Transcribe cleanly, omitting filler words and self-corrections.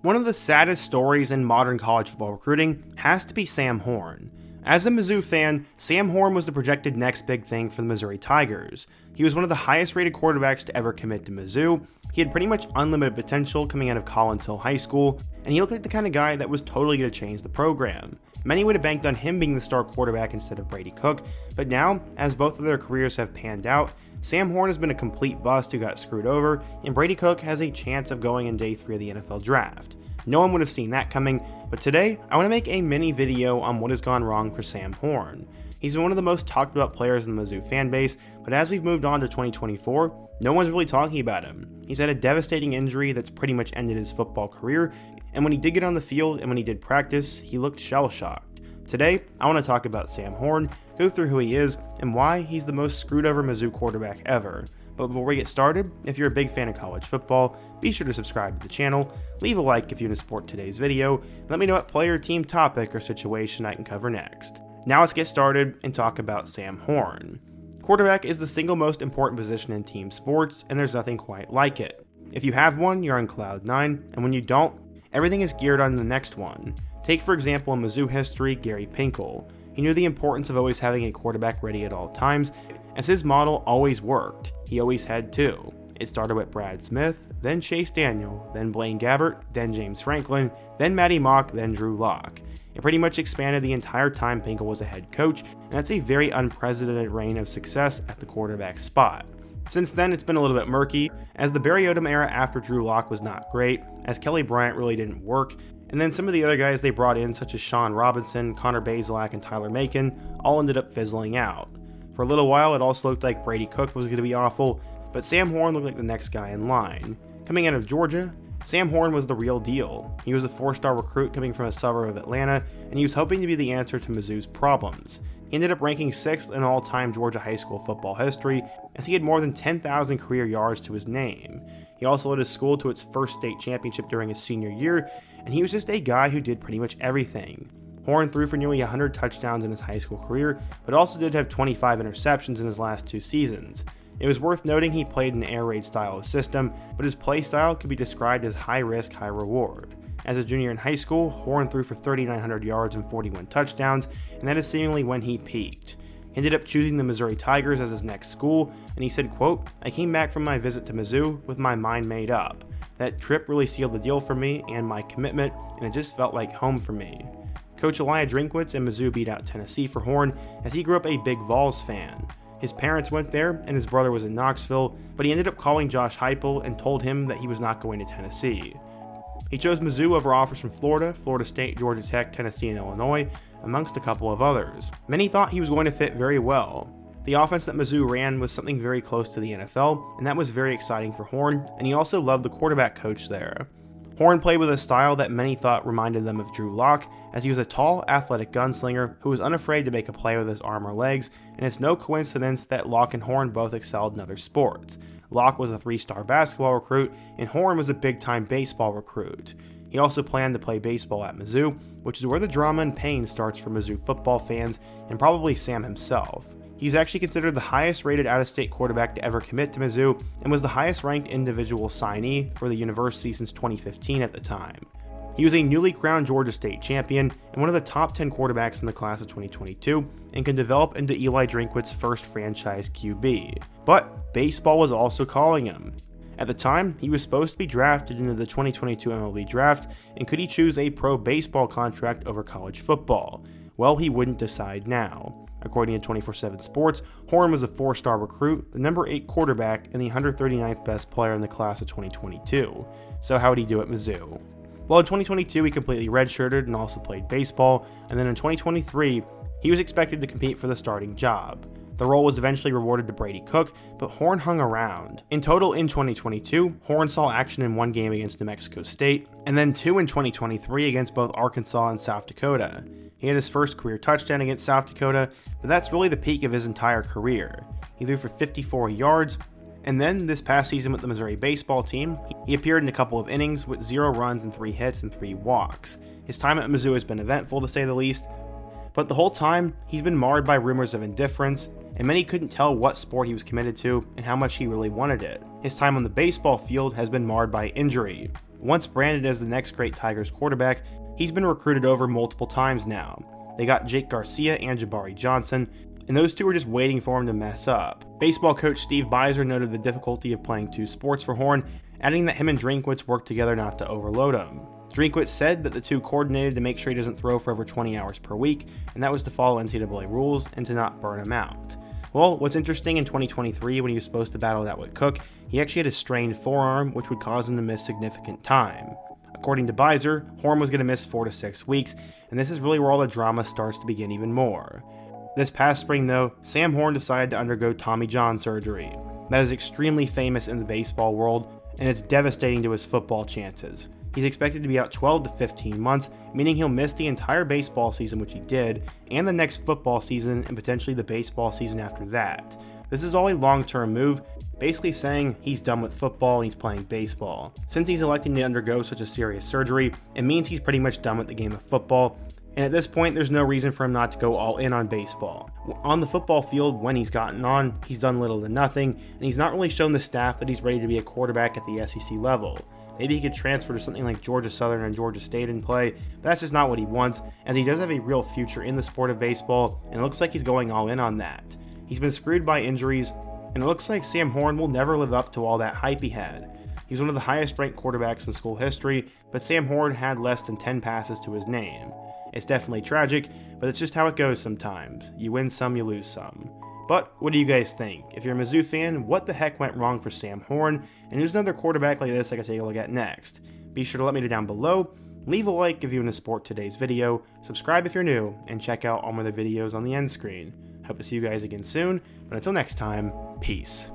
One of the saddest stories in modern college football recruiting has to be Sam Horn. As a Mizzou fan, Sam Horn was the projected next big thing for the Missouri Tigers. He was one of the highest rated quarterbacks to ever commit to Mizzou. He had pretty much unlimited potential coming out of Collins Hill High School, and he looked like the kind of guy that was totally going to change the program. Many would have banked on him being the star quarterback instead of Brady Cook, but now, as both of their careers have panned out, Sam Horn has been a complete bust who got screwed over, and Brady Cook has a chance of going in day 3 of the NFL draft. No one would have seen that coming, but today, I want to make a mini video on what has gone wrong for Sam Horn. He's been one of the most talked about players in the Mizzou fan base, but as we've moved on to 2024, no one's really talking about him. He's had a devastating injury that's pretty much ended his football career, and when he did get on the field and when he did practice, he looked shell-shocked. Today, I want to talk about Sam Horn, go through who he is, and why he's the most screwed over Mizzou quarterback ever. But before we get started, if you're a big fan of college football, be sure to subscribe to the channel, leave a like if you want to support today's video, and let me know what player, team, topic, or situation I can cover next. Now let's get started and talk about Sam Horn. Quarterback is the single most important position in team sports, and there's nothing quite like it. If you have one, you're on cloud 9, and when you don't, everything is geared on the next one. Take for example in Mizzou history, Gary Pinkel. He knew the importance of always having a quarterback ready at all times, as his model always worked. He always had two. It started with Brad Smith, then Chase Daniel, then Blaine Gabbert, then James Franklin, then Matty Mock, then Drew Lock. It pretty much expanded the entire time Pinkel was a head coach, and that's a very unprecedented reign of success at the quarterback spot. Since then, it's been a little bit murky, as the Barry Odom era after Drew Lock was not great, as Kelly Bryant really didn't work, and then some of the other guys they brought in, such as Sean Robinson, Connor Bazelak, and Tyler Macon, all ended up fizzling out. For a little while, it also looked like Brady Cook was going to be awful, but Sam Horn looked like the next guy in line. Coming out of Georgia, Sam Horn was the real deal. He was a 4-star recruit coming from a suburb of Atlanta, and he was hoping to be the answer to Mizzou's problems. He ended up ranking 6th in all-time Georgia high school football history, as he had more than 10,000 career yards to his name. He also led his school to its first state championship during his senior year, and he was just a guy who did pretty much everything. Horn threw for nearly 100 touchdowns in his high school career, but also did have 25 interceptions in his last 2 seasons. It was worth noting he played an air raid style of system, but his play style could be described as high risk, high reward. As a junior in high school, Horn threw for 3,900 yards and 41 touchdowns, and that is seemingly when he peaked. He ended up choosing the Missouri Tigers as his next school, and he said, quote, "I came back from my visit to Mizzou with my mind made up. That trip really sealed the deal for me and my commitment, and it just felt like home for me." Coach Elijah Drinkwitz and Mizzou beat out Tennessee for Horn, as he grew up a big Vols fan. His parents went there, and his brother was in Knoxville, but he ended up calling Josh Heupel and told him that he was not going to Tennessee. He chose Mizzou over offers from Florida, Florida State, Georgia Tech, Tennessee, and Illinois, amongst a couple of others. Many thought he was going to fit very well. The offense that Mizzou ran was something very close to the NFL, and that was very exciting for Horn, and he also loved the quarterback coach there. Horn played with a style that many thought reminded them of Drew Lock, as he was a tall, athletic gunslinger who was unafraid to make a play with his arm or legs, and it's no coincidence that Lock and Horn both excelled in other sports. Lock was a 3-star basketball recruit, and Horn was a big-time baseball recruit. He also planned to play baseball at Mizzou, which is where the drama and pain starts for Mizzou football fans, and probably Sam himself. He's actually considered the highest rated out-of-state quarterback to ever commit to Mizzou, and was the highest ranked individual signee for the university since 2015 at the time. He was a newly crowned Georgia State champion and one of the top 10 quarterbacks in the class of 2022, and can develop into Eli Drinkwitz's first franchise QB. But baseball was also calling him. At the time, he was supposed to be drafted into the 2022 MLB draft, and could he choose a pro baseball contract over college football? Well, he wouldn't decide now. According to 24/7 Sports, Horn was a 4-star recruit, the number 8 quarterback, and the 139th best player in the class of 2022. So how would he do at Mizzou? Well, in 2022, he completely redshirted and also played baseball, and then in 2023, he was expected to compete for the starting job. The role was eventually rewarded to Brady Cook, but Horn hung around. In total, in 2022, Horn saw action in 1 game against New Mexico State, and then 2 in 2023 against both Arkansas and South Dakota. He had his first career touchdown against South Dakota, but that's really the peak of his entire career. He threw for 54 yards, and then this past season with the Missouri baseball team, he appeared in a couple of innings with 0 runs and 3 hits and 3 walks. His time at Mizzou has been eventful to say the least, but the whole time, he's been marred by rumors of indifference, and many couldn't tell what sport he was committed to and how much he really wanted it. His time on the baseball field has been marred by injury. Once branded as the next great Tigers quarterback, he's been recruited over multiple times now. They got Jake Garcia and Jabari Johnson, and those two were just waiting for him to mess up. Baseball coach Steve Beiser noted the difficulty of playing two sports for Horn, adding that him and Drinkwitz worked together not to overload him. Drinkwitz said that the two coordinated to make sure he doesn't throw for over 20 hours per week, and that was to follow NCAA rules and to not burn him out. Well, what's interesting, in 2023, when he was supposed to battle that with Cook, he actually had a strained forearm, which would cause him to miss significant time. According to Beiser, Horn was going to miss 4 to 6 weeks, and this is really where all the drama starts to begin even more. This past spring, though, Sam Horn decided to undergo Tommy John surgery. That is extremely famous in the baseball world, and it's devastating to his football chances. He's expected to be out 12 to 15 months, meaning he'll miss the entire baseball season, which he did, and the next football season, and potentially the baseball season after that. This is all a long-term move, basically saying he's done with football and he's playing baseball. Since he's electing to undergo such a serious surgery, it means he's pretty much done with the game of football, and at this point, there's no reason for him not to go all in on baseball. On the football field, when he's gotten on, he's done little to nothing, and he's not really shown the staff that he's ready to be a quarterback at the SEC level. Maybe he could transfer to something like Georgia Southern and Georgia State and play, but that's just not what he wants, as he does have a real future in the sport of baseball, and it looks like he's going all in on that. He's been screwed by injuries, and it looks like Sam Horn will never live up to all that hype he had. He was one of the highest ranked quarterbacks in school history, but Sam Horn had less than 10 passes to his name. It's definitely tragic, but it's just how it goes sometimes. You win some, you lose some. But what do you guys think? If you're a Mizzou fan, what the heck went wrong for Sam Horn, and who's another quarterback like this I could take a look at next? Be sure to let me know down below, leave a like if you want to support today's video, subscribe if you're new, and check out all my other videos on the end screen. Hope to see you guys again soon, but until next time, peace.